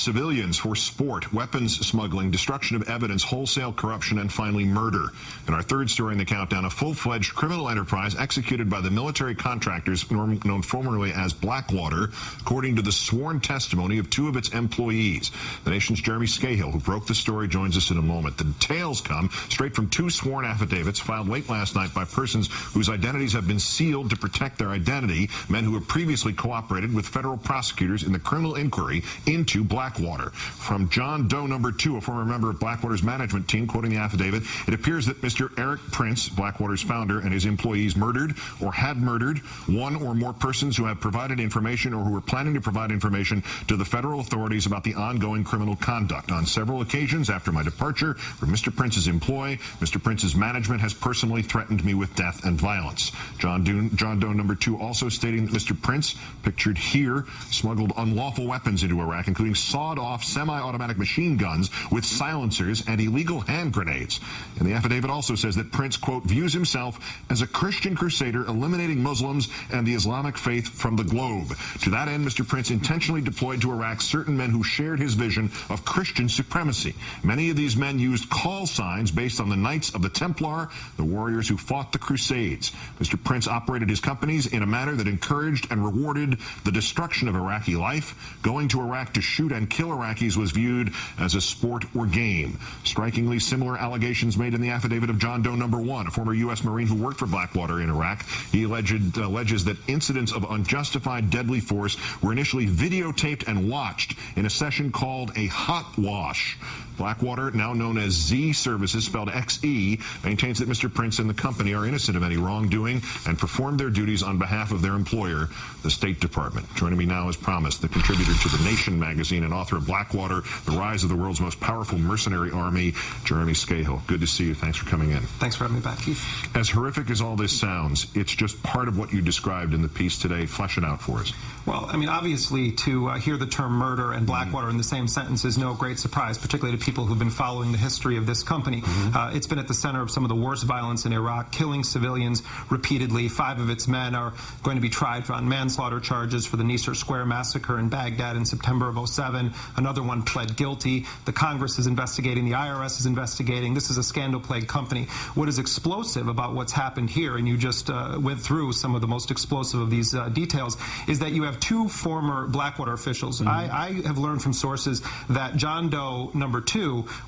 civilians for sport, weapons smuggling, destruction of evidence, wholesale corruption, and finally murder. In our third story in the countdown, a full-fledged criminal enterprise executed by the military contractors known formerly as Blackwater, according to the sworn testimony of two of its employees. The Nation's Jeremy Scahill, who broke the story, joins us in a moment. The details come straight from two sworn affidavits filed late last night by persons whose identities have been sealed to protect their identity, men who have previously cooperated with federal prosecutors in the criminal inquiry into Blackwater. From John Doe number 2, a former member of Blackwater's management team, quoting the affidavit, it appears that Mr. Eric Prince, Blackwater's founder, and his employees murdered or had murdered one or more persons who have provided information or who were planning to provide information to the federal authorities about the ongoing criminal conduct. On several occasions after my departure from Mr. Prince's employ, Mr. Prince's management has personally threatened me with death and violence. John Doe number 2 also stating that Mr. Prince, pictured here, smuggled unlawful weapons into Iraq, including sawed-off semi-automatic machine guns with silencers and illegal hand grenades. And the affidavit also says that Prince, quote, views himself as a Christian crusader eliminating Muslims and the Islamic faith from the globe. To that end, Mr. Prince intentionally deployed to Iraq certain men who shared his vision of Christian supremacy. Many of these men used call signs based on the Knights of the Templar, the warriors who fought the Crusades. Mr. Prince operated his companies in a manner that encouraged and rewarded the destruction of Iraqi life. Going to Iraq to shoot and kill Iraqis was viewed as a sport or game. Strikingly similar allegations made in the affidavit of John Doe number 1, a former U.S. Marine who worked for Blackwater in Iraq. He alleges that incidents of unjustified deadly force were initially videotaped and watched in a session called a hot wash. Blackwater, now known as Z Services, spelled XE, maintains that Mr. Prince and the company are innocent of any wrongdoing and performed their duties on behalf of their employer, the State Department. Joining me now, as promised, the contributor to The Nation magazine and author of Blackwater, The Rise of the World's Most Powerful Mercenary Army, Jeremy Scahill. Good to see you. Thanks for coming in. Thanks for having me back, Keith. As horrific as all this sounds, it's just part of what you described in the piece today. Flesh it out for us. Well, I mean, obviously, to hear the term murder and Blackwater in the same sentence is no great surprise, particularly to people who've been following the history of this company. It's been at the center of some of the worst violence in Iraq, killing civilians repeatedly. 5 of its men are going to be tried on manslaughter charges for the Nicer Square massacre in Baghdad in September of '07. Another one pled guilty. The Congress is investigating. The IRS is investigating. This is a scandal-plagued company. What is explosive about what's happened here, and you just went through some of the most explosive of these details, is that you have 2 former Blackwater officials. I have learned from sources that John Doe number 2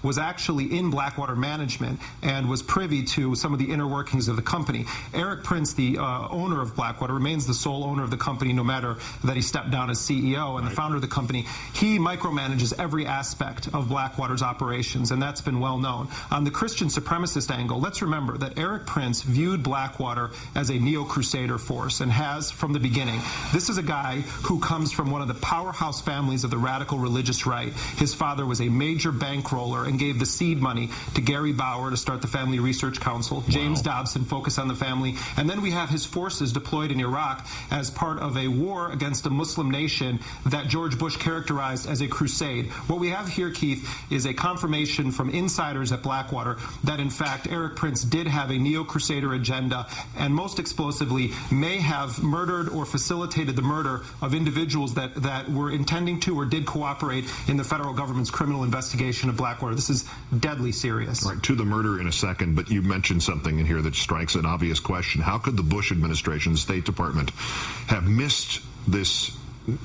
was actually in Blackwater management and was privy to some of the inner workings of the company. Eric Prince, the owner of Blackwater, remains the sole owner of the company no matter that he stepped down as CEO and the founder of the company. He micromanages every aspect of Blackwater's operations, and that's been well known. On the Christian supremacist angle, let's remember that Eric Prince viewed Blackwater as a neo-crusader force and has from the beginning. This is a guy who comes from one of the powerhouse families of the radical religious right. His father was a major bankroller and gave the seed money to Gary Bauer to start the Family Research Council. James Dobson focused on the family. And then we have his forces deployed in Iraq as part of a war against a Muslim nation that George Bush characterized as a crusade. What we have here, Keith, is a confirmation from insiders at Blackwater that, in fact, Eric Prince did have a neo-crusader agenda and, most explosively, may have murdered or facilitated the murder of individuals that were intending to or did cooperate in the federal government's criminal investigation of Blackwater. This is deadly serious. Right, to the murder in a second, but you mentioned something in here that strikes an obvious question. How could the Bush administration, the State Department, have missed this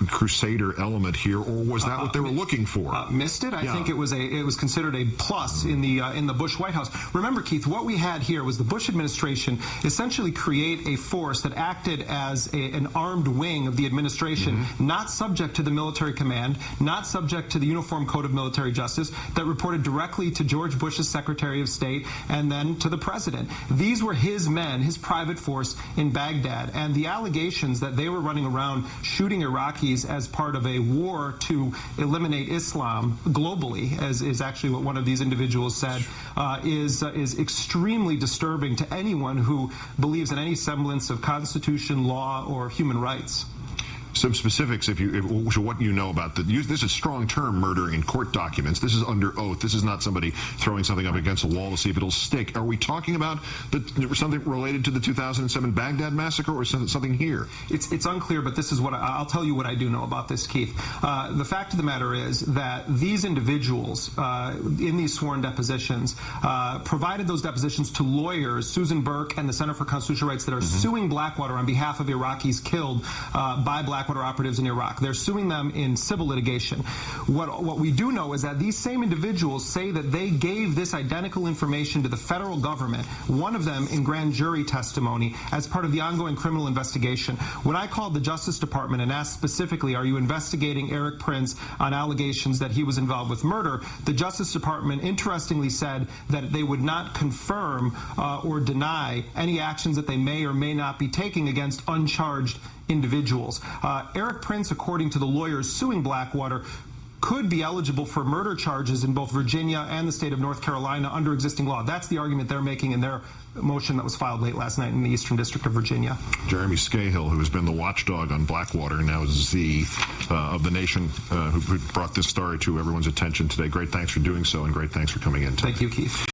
crusader element here, or was that what they were looking for? Missed it? I think it was considered a plus in the Bush White House. Remember, Keith, what we had here was the Bush administration essentially create a force that acted as an armed wing of the administration, not subject to the military command, not subject to the Uniform Code of Military Justice, that reported directly to George Bush's Secretary of State and then to the president. These were his men, his private force in Baghdad, and the allegations that they were running around shooting Iraqis as part of a war to eliminate Islam globally, as is actually what one of these individuals said, is extremely disturbing to anyone who believes in any semblance of Constitution, law, or human rights. some specifics, what you know about this is a strong term, murder, in court documents. This is under oath. This is not somebody throwing something up against a wall to see if it'll stick. Are we talking about something related to the 2007 Baghdad massacre, or something here? It's unclear, but this is what I'll tell you what I do know about this, Keith. The fact of the matter is that these individuals in these sworn depositions provided those depositions to lawyers, Susan Burke and the Center for Constitutional Rights, that are suing Blackwater on behalf of Iraqis killed by Blackwater operatives in Iraq. They're suing them in civil litigation. What we do know is that these same individuals say that they gave this identical information to the federal government, one of them in grand jury testimony, as part of the ongoing criminal investigation. When I called the Justice Department and asked specifically, are you investigating Eric Prince on allegations that he was involved with murder, the Justice Department interestingly said that they would not confirm or deny any actions that they may or may not be taking against uncharged individuals. Eric Prince, according to the lawyers suing Blackwater, could be eligible for murder charges in both Virginia and the state of North Carolina under existing law. That's the argument they're making in their motion that was filed late last night in the Eastern District of Virginia. Jeremy Scahill, who has been the watchdog on Blackwater, now is Z of The Nation, who brought this story to everyone's attention today. Great thanks for doing so, and great thanks for coming in today. Thank you, Keith.